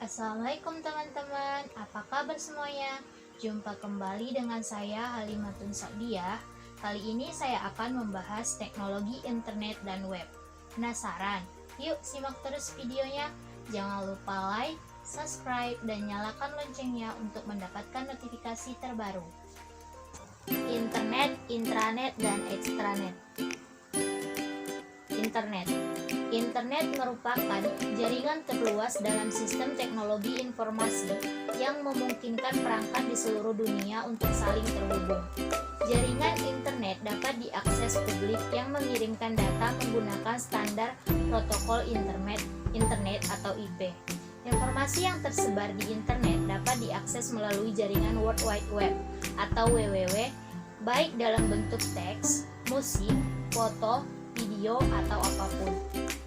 Assalamualaikum teman-teman, apa kabar semuanya? Jumpa kembali dengan saya Halimatun Sa'diyah. Kali ini saya akan membahas teknologi internet dan web. Penasaran? Yuk simak terus videonya. Jangan lupa like, subscribe, dan nyalakan loncengnya untuk mendapatkan notifikasi terbaru. Internet, intranet, dan ekstranet. Internet merupakan jaringan terluas dalam sistem teknologi informasi yang memungkinkan perangkat di seluruh dunia untuk saling terhubung. Jaringan internet dapat diakses publik yang mengirimkan data menggunakan standar protokol internet atau IP. Informasi yang tersebar di internet dapat diakses melalui jaringan World Wide Web atau WWW, baik dalam bentuk teks, musik, foto, video, atau apapun.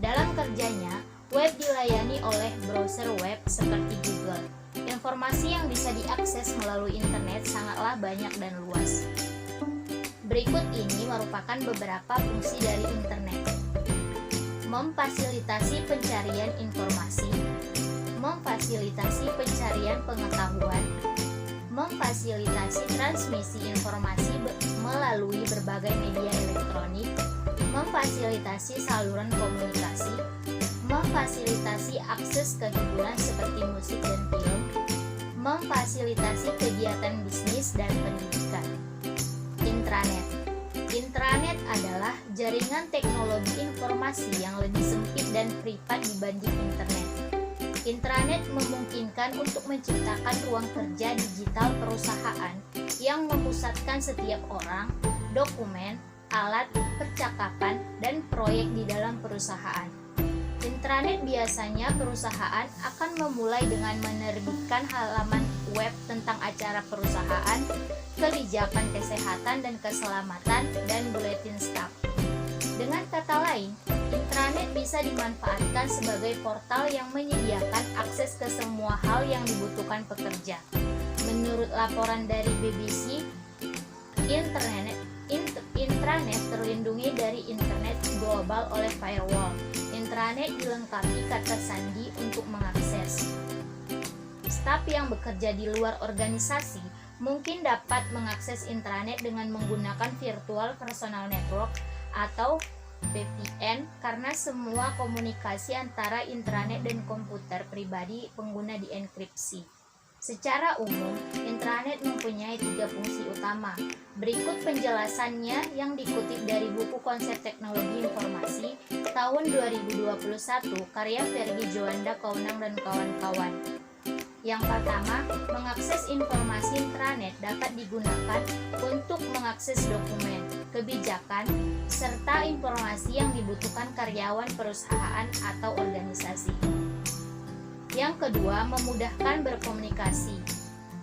Dalam kerjanya, web dilayani oleh browser web seperti Google. Informasi yang bisa diakses melalui internet sangatlah banyak dan luas. Berikut ini merupakan beberapa fungsi dari internet. Memfasilitasi pencarian informasi, memfasilitasi pencarian pengetahuan, memfasilitasi transmisi informasi melalui berbagai media elektronik, memfasilitasi saluran komunikasi, memfasilitasi akses ke hiburan seperti musik dan film, memfasilitasi kegiatan bisnis dan pendidikan. Intranet adalah jaringan teknologi informasi yang lebih sempit dan privat dibanding internet. Intranet memungkinkan untuk menciptakan ruang kerja digital perusahaan yang memusatkan setiap orang, dokumen, alat, percakapan, dan proyek di dalam perusahaan. Intranet biasanya perusahaan akan memulai dengan menerbitkan halaman web tentang acara perusahaan, kebijakan kesehatan dan keselamatan, dan buletin staf. Dengan kata lain, intranet bisa dimanfaatkan sebagai portal yang menyediakan akses ke semua hal yang dibutuhkan pekerja. Menurut laporan dari BBC, intranet terlindungi dari internet global oleh firewall. Intranet dilengkapi kata sandi untuk mengakses. Staf yang bekerja di luar organisasi mungkin dapat mengakses intranet dengan menggunakan Virtual Personal Network atau VPN karena semua komunikasi antara intranet dan komputer pribadi pengguna dienkripsi. Secara umum, intranet mempunyai 3 fungsi utama. Berikut penjelasannya yang dikutip dari buku Konsep Teknologi Informasi tahun 2021 karya Fergie Joanda Kaunang dan kawan-kawan. Yang pertama, mengakses informasi intranet dapat digunakan untuk mengakses dokumen, kebijakan, serta informasi yang dibutuhkan karyawan perusahaan atau organisasi. Yang kedua, memudahkan berkomunikasi.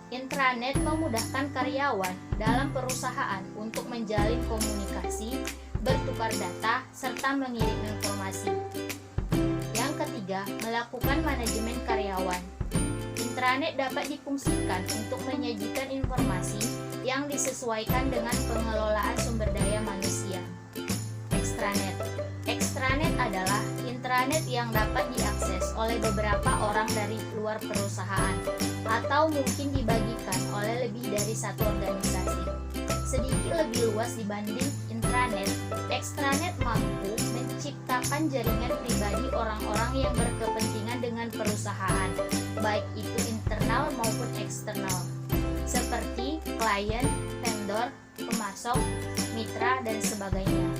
Intranet memudahkan karyawan dalam perusahaan untuk menjalin komunikasi, bertukar data, serta mengirim informasi. Yang ketiga, melakukan manajemen karyawan. Intranet dapat difungsikan untuk menyajikan informasi yang disesuaikan dengan pengelolaan sumber daya manusia. Ekstranet adalah intranet yang dapat diakses oleh beberapa orang dari luar perusahaan atau mungkin dibagikan oleh lebih dari satu organisasi. Sedikit lebih luas dibanding intranet, ekstranet mampu menciptakan jaringan pribadi orang-orang yang berkepentingan dengan perusahaan, baik itu internal maupun eksternal, seperti klien, vendor, pemasok, mitra, dan sebagainya.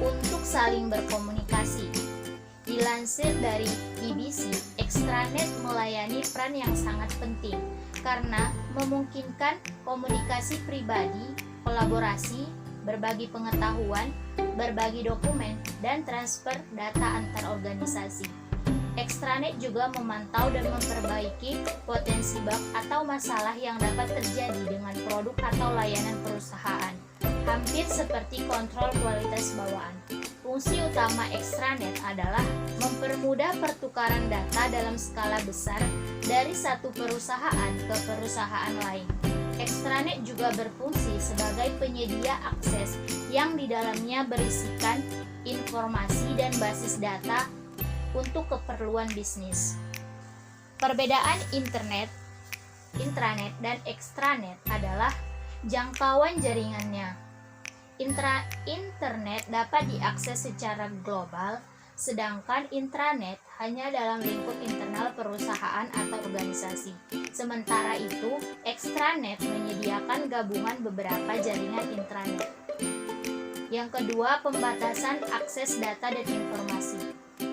Untuk saling berkomunikasi, dilansir dari BBC, ekstranet melayani peran yang sangat penting karena memungkinkan komunikasi pribadi, kolaborasi, berbagi pengetahuan, berbagi dokumen, dan transfer data antar organisasi. Ekstranet juga memantau dan memperbaiki potensi bug atau masalah yang dapat terjadi dengan produk atau layanan perusahaan, hampir seperti kontrol kualitas bawaan. Fungsi utama ekstranet adalah mempermudah pertukaran data dalam skala besar dari satu perusahaan ke perusahaan lain. Ekstranet juga berfungsi sebagai penyedia akses yang di dalamnya berisikan informasi dan basis data untuk keperluan bisnis. Perbedaan intranet dan extranet adalah jangkauan jaringannya. Internet dapat diakses secara global, sedangkan intranet hanya dalam lingkup internal perusahaan atau organisasi. Sementara itu, extranet menyediakan gabungan beberapa jaringan intranet. Yang kedua, pembatasan akses data dan informasi.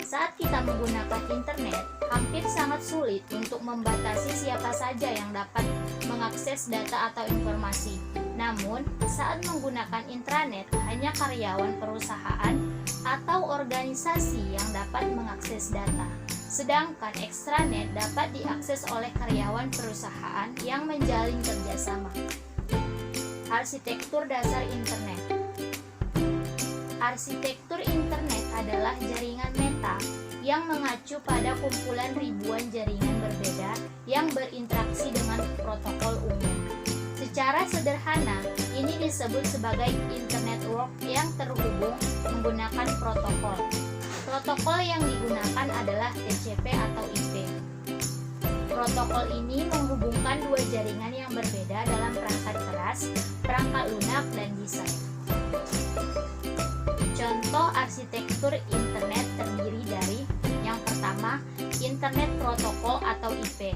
Saat kita menggunakan internet, hampir sangat sulit untuk membatasi siapa saja yang dapat mengakses data atau informasi. Namun, saat menggunakan intranet, hanya karyawan perusahaan atau organisasi yang dapat mengakses data. Sedangkan extranet dapat diakses oleh karyawan perusahaan yang menjalin kerjasama. Arsitektur dasar internet. Arsitektur internet adalah jaringan meta yang mengacu pada kumpulan ribuan jaringan berbeda yang berinteraksi dengan protokol umum. Secara sederhana, ini disebut sebagai internet network yang terhubung menggunakan protokol. Protokol yang digunakan adalah TCP atau IP. Protokol ini menghubungkan dua jaringan yang berbeda dalam perangkat keras, perangkat lunak, dan desain. Contoh arsitektur internet terdiri dari yang pertama, internet protokol atau IP.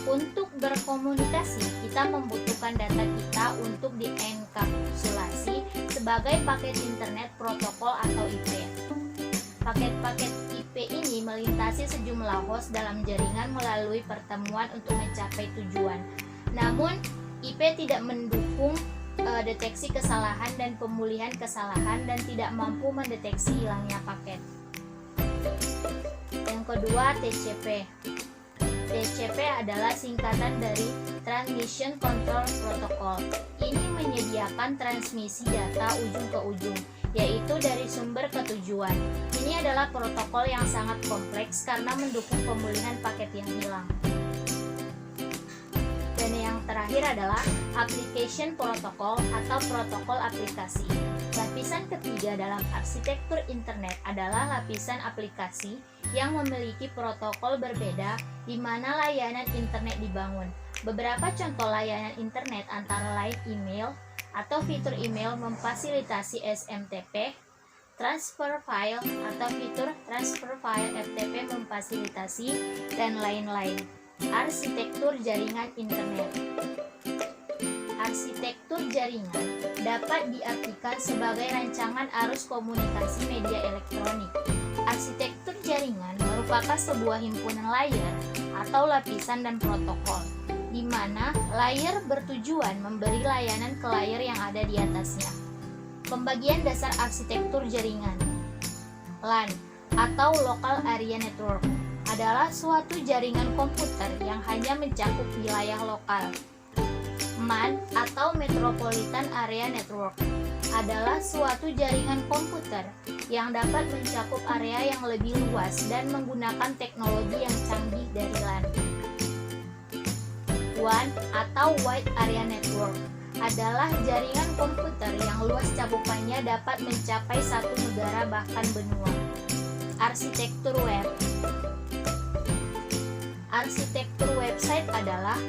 Untuk berkomunikasi, kita membutuhkan data kita untuk dienkapsulasi sebagai paket internet protokol atau IP. Paket-paket IP ini melintasi sejumlah host dalam jaringan melalui pertemuan untuk mencapai tujuan. Namun, IP tidak mendukung deteksi kesalahan dan pemulihan kesalahan dan tidak mampu mendeteksi hilangnya paket. Yang kedua, TCP. TCP adalah singkatan dari Transmission Control Protocol. Ini menyediakan transmisi data ujung ke ujung, yaitu dari sumber ke tujuan. Ini adalah protokol yang sangat kompleks karena mendukung pemulihan paket yang hilang. Dan yang terakhir adalah Application Protocol atau protokol aplikasi. Lapisan ketiga dalam arsitektur internet adalah lapisan aplikasi yang memiliki protokol berbeda di mana layanan internet dibangun. Beberapa contoh layanan internet antara lain email atau fitur email memfasilitasi SMTP, transfer file atau fitur transfer file FTP memfasilitasi, dan lain-lain. Arsitektur jaringan internet. Arsitektur jaringan dapat diartikan sebagai rancangan arus komunikasi media elektronik. Arsitektur jaringan merupakan sebuah himpunan layer atau lapisan dan protokol, di mana layer bertujuan memberi layanan ke layer yang ada di atasnya. Pembagian dasar arsitektur jaringan. LAN atau Local Area Network adalah suatu jaringan komputer yang hanya mencakup wilayah lokal. MAN atau Metropolitan Area Network adalah suatu jaringan komputer yang dapat mencakup area yang lebih luas dan menggunakan teknologi yang canggih dari LAN. WAN atau Wide Area Network adalah jaringan komputer yang luas cakupannya dapat mencapai satu negara bahkan benua. Arsitektur web. Arsitektur website adalah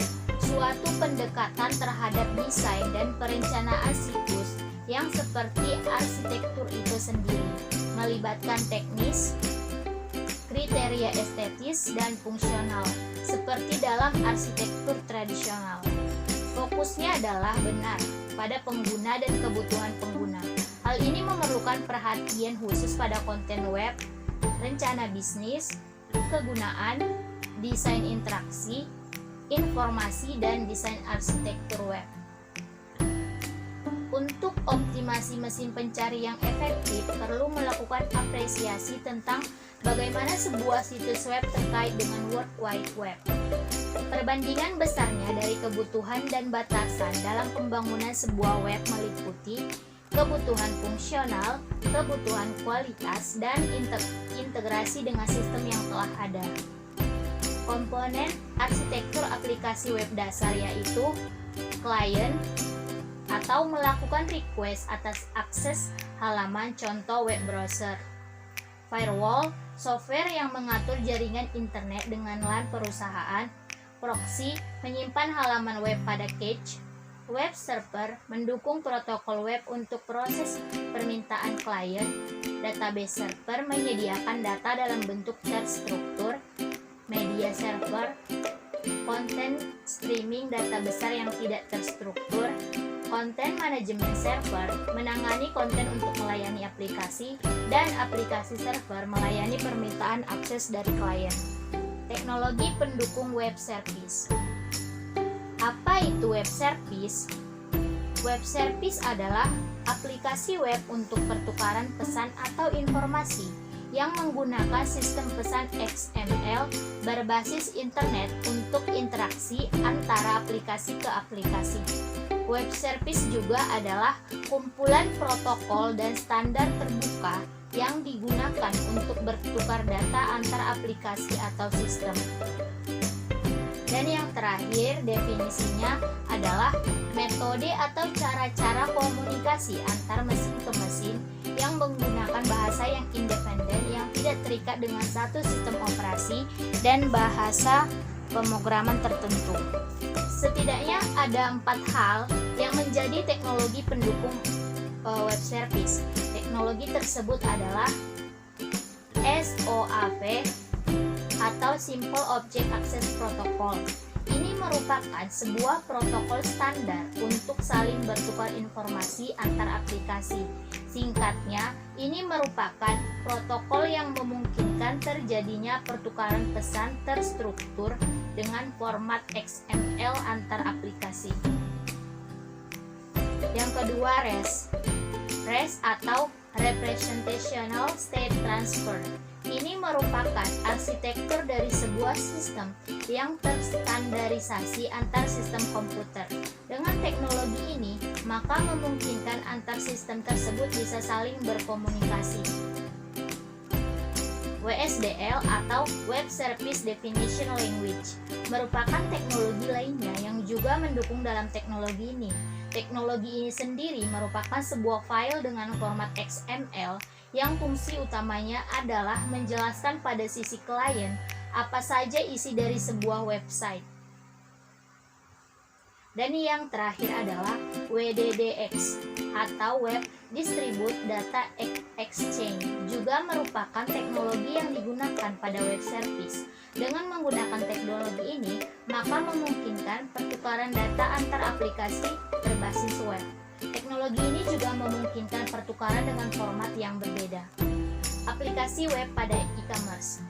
suatu pendekatan terhadap desain dan perencanaan situs yang seperti arsitektur itu sendiri, melibatkan teknis, kriteria estetis, dan fungsional, seperti dalam arsitektur tradisional. Fokusnya adalah benar pada pengguna dan kebutuhan pengguna. Hal ini memerlukan perhatian khusus pada konten web, rencana bisnis, kegunaan, desain interaksi, informasi, dan desain arsitektur web. Untuk optimasi mesin pencari yang efektif, perlu melakukan apresiasi tentang bagaimana sebuah situs web terkait dengan World Wide Web. Perbandingan besarnya dari kebutuhan dan batasan dalam pembangunan sebuah web meliputi kebutuhan fungsional, kebutuhan kualitas, dan integrasi dengan sistem yang telah ada. Komponen arsitektur aplikasi web dasar yaitu klien atau melakukan request atas akses halaman contoh web browser, Firewall, software yang mengatur jaringan internet dengan LAN perusahaan. Proxy, menyimpan halaman web pada cache. Web server, mendukung protokol web untuk proses permintaan klien. Database server, menyediakan data dalam bentuk terstruktur. Media server, konten streaming data besar yang tidak terstruktur. Content Management Server, menangani konten untuk melayani aplikasi, dan aplikasi server melayani permintaan akses dari klien. Teknologi pendukung web service. Apa itu web service? Web service adalah aplikasi web untuk pertukaran pesan atau informasi yang menggunakan sistem pesan XML berbasis internet untuk interaksi antara aplikasi ke aplikasi. Web service juga adalah kumpulan protokol dan standar terbuka yang digunakan untuk bertukar data antar aplikasi atau sistem. Dan yang terakhir, definisinya adalah metode atau cara-cara komunikasi antar mesin ke mesin yang menggunakan bahasa yang independen yang tidak terikat dengan satu sistem operasi dan bahasa pemrograman tertentu. Setidaknya ada 4 hal yang menjadi teknologi pendukung web service. Teknologi tersebut adalah SOAP atau Simple Object Access Protocol. Ini merupakan sebuah protokol standar untuk saling bertukar informasi antar aplikasi. Singkatnya, ini merupakan protokol yang memungkinkan terjadinya pertukaran pesan terstruktur dengan format XML antar aplikasi. Yang kedua, REST. REST atau Representational State Transfer. Ini merupakan arsitektur dari sebuah sistem yang terstandarisasi antar sistem komputer. Dengan teknologi ini, maka memungkinkan antar sistem tersebut bisa saling berkomunikasi. WSDL atau Web Service Definition Language merupakan teknologi lainnya yang juga mendukung dalam teknologi ini. Teknologi ini sendiri merupakan sebuah file dengan format XML yang fungsi utamanya adalah menjelaskan pada sisi klien apa saja isi dari sebuah website. Dan yang terakhir adalah WDDX atau Web Distribute Data Exchange, juga merupakan teknologi yang digunakan pada web service. Dengan menggunakan teknologi ini, maka memungkinkan pertukaran data antar aplikasi berbasis web. Teknologi ini juga memungkinkan pertukaran dengan format yang berbeda. Aplikasi web pada e-commerce.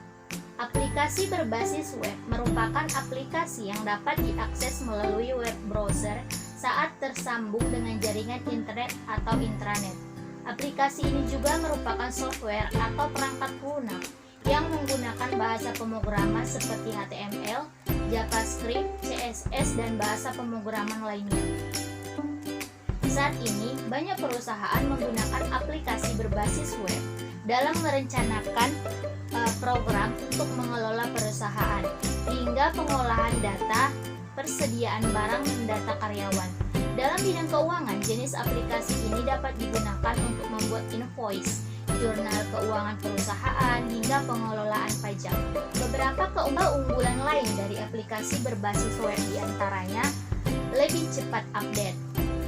Aplikasi berbasis web merupakan aplikasi yang dapat diakses melalui web browser saat tersambung dengan jaringan internet atau intranet. Aplikasi ini juga merupakan software atau perangkat lunak yang menggunakan bahasa pemrograman seperti HTML, JavaScript, CSS, dan bahasa pemrograman lainnya. Saat ini, banyak perusahaan menggunakan aplikasi berbasis web dalam merencanakan program untuk mengelola perusahaan, hingga pengolahan data, persediaan barang, dan data karyawan. Dalam bidang keuangan, jenis aplikasi ini dapat digunakan untuk membuat invoice, jurnal keuangan perusahaan, hingga pengelolaan pajak. Beberapa keunggulan lain dari aplikasi berbasis web diantaranya lebih cepat update.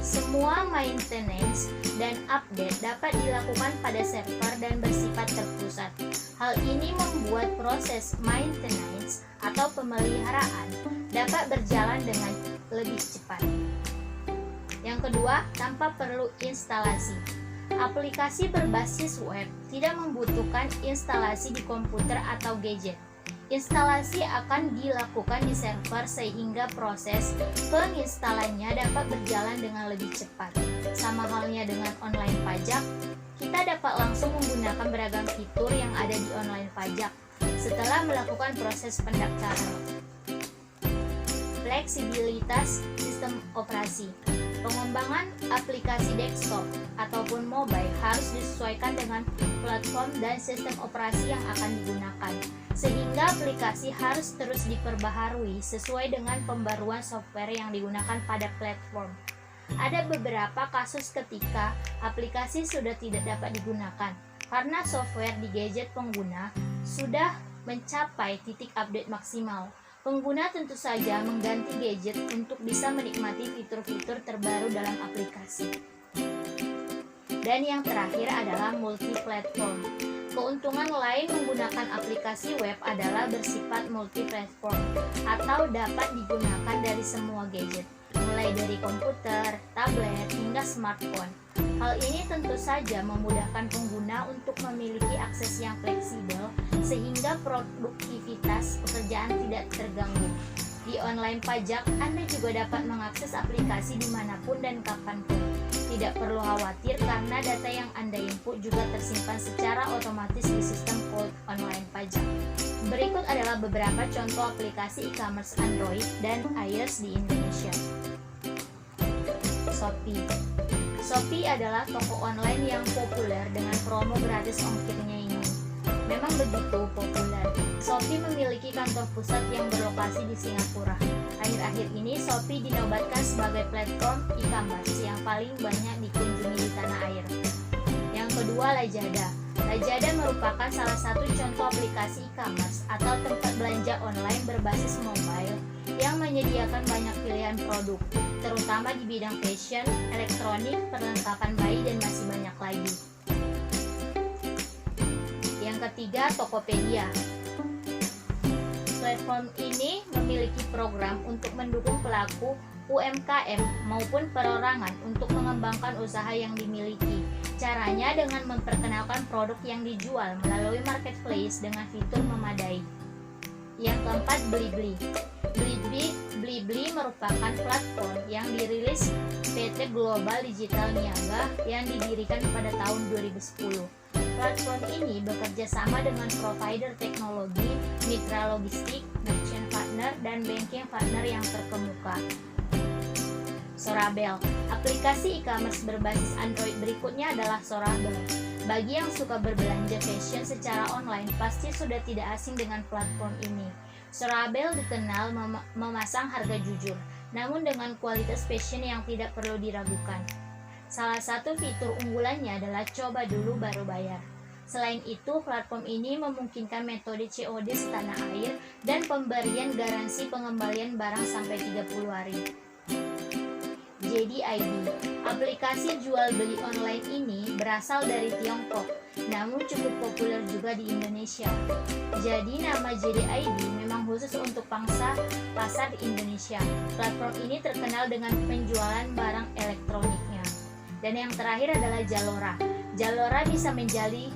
Semua maintenance dan update dapat dilakukan pada server dan bersifat terpusat. Hal ini membuat proses maintenance atau pemeliharaan dapat berjalan dengan lebih cepat. Yang kedua, tanpa perlu instalasi. Aplikasi berbasis web tidak membutuhkan instalasi di komputer atau gadget. Instalasi akan dilakukan di server sehingga proses penginstalannya dapat berjalan dengan lebih cepat. Sama halnya dengan online pajak, kita dapat langsung menggunakan beragam fitur yang ada di online pajak setelah melakukan proses pendaftaran. Fleksibilitas sistem operasi. Pengembangan aplikasi desktop ataupun mobile harus disesuaikan dengan platform dan sistem operasi yang akan digunakan, sehingga aplikasi harus terus diperbaharui sesuai dengan pembaruan software yang digunakan pada platform. Ada beberapa kasus ketika aplikasi sudah tidak dapat digunakan karena software di gadget pengguna sudah mencapai titik update maksimal. Pengguna tentu saja mengganti gadget untuk bisa menikmati fitur-fitur terbaru dalam aplikasi. Dan yang terakhir adalah multi-platform. Keuntungan lain menggunakan aplikasi web adalah bersifat multi-platform atau dapat digunakan dari semua gadget, mulai dari komputer, tablet, hingga smartphone. Hal ini tentu saja memudahkan pengguna untuk memiliki akses yang fleksibel sehingga produktivitas pekerjaan tidak terganggu. Di online pajak, Anda juga dapat mengakses aplikasi dimanapun dan kapanpun. Tidak perlu khawatir karena data yang Anda input juga tersimpan secara otomatis di sistem cloud online pajak. Berikut adalah beberapa contoh aplikasi e-commerce Android dan iOS di Indonesia. Shopee. Shopee adalah toko online yang populer dengan promo gratis ongkirnya ini. Memang begitu populer. Shopee memiliki kantor pusat yang berlokasi di Singapura. Akhir-akhir ini Shopee dinobatkan sebagai platform e-commerce yang paling banyak dikunjungi di tanah air. Yang kedua, Lazada. Lazada merupakan salah satu contoh aplikasi e-commerce atau tempat belanja online berbasis mobile yang menyediakan banyak pilihan produk, terutama di bidang fashion, elektronik, perlengkapan bayi, dan masih banyak lagi. Yang ketiga, Tokopedia. Platform ini memiliki program untuk mendukung pelaku UMKM maupun perorangan untuk mengembangkan usaha yang dimiliki. Caranya dengan memperkenalkan produk yang dijual melalui marketplace dengan fitur memadai. Yang keempat, Blibli. Blibli merupakan platform yang dirilis PT Global Digital Niaga yang didirikan pada tahun 2010. Platform ini bekerja sama dengan provider teknologi, mitra logistik, merchant partner, dan banking partner yang terkemuka. Sorabel. Aplikasi e-commerce berbasis Android berikutnya adalah Sorabel. Bagi yang suka berbelanja fashion secara online, pasti sudah tidak asing dengan platform ini. Sorabel dikenal memasang harga jujur, namun dengan kualitas fashion yang tidak perlu diragukan. Salah satu fitur unggulannya adalah coba dulu baru bayar. Selain itu, platform ini memungkinkan metode COD setanah air dan pemberian garansi pengembalian barang sampai 30 hari. JD.ID. Aplikasi jual beli online ini berasal dari Tiongkok, namun cukup populer juga di Indonesia. Jadi nama JD.ID memang khusus untuk pangsa pasar di Indonesia. Platform ini terkenal dengan penjualan barang elektroniknya. Dan yang terakhir adalah Zalora. Zalora bisa menjadi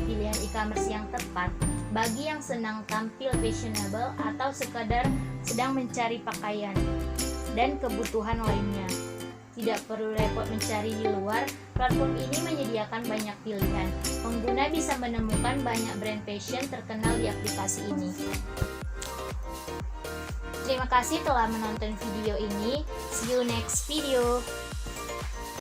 pilihan e-commerce yang tepat bagi yang senang tampil fashionable atau sekadar sedang mencari pakaian dan kebutuhan lainnya. Tidak perlu repot mencari di luar, platform ini menyediakan banyak pilihan. Pengguna bisa menemukan banyak brand fashion terkenal di aplikasi ini. Terima kasih telah menonton video ini. See you next video.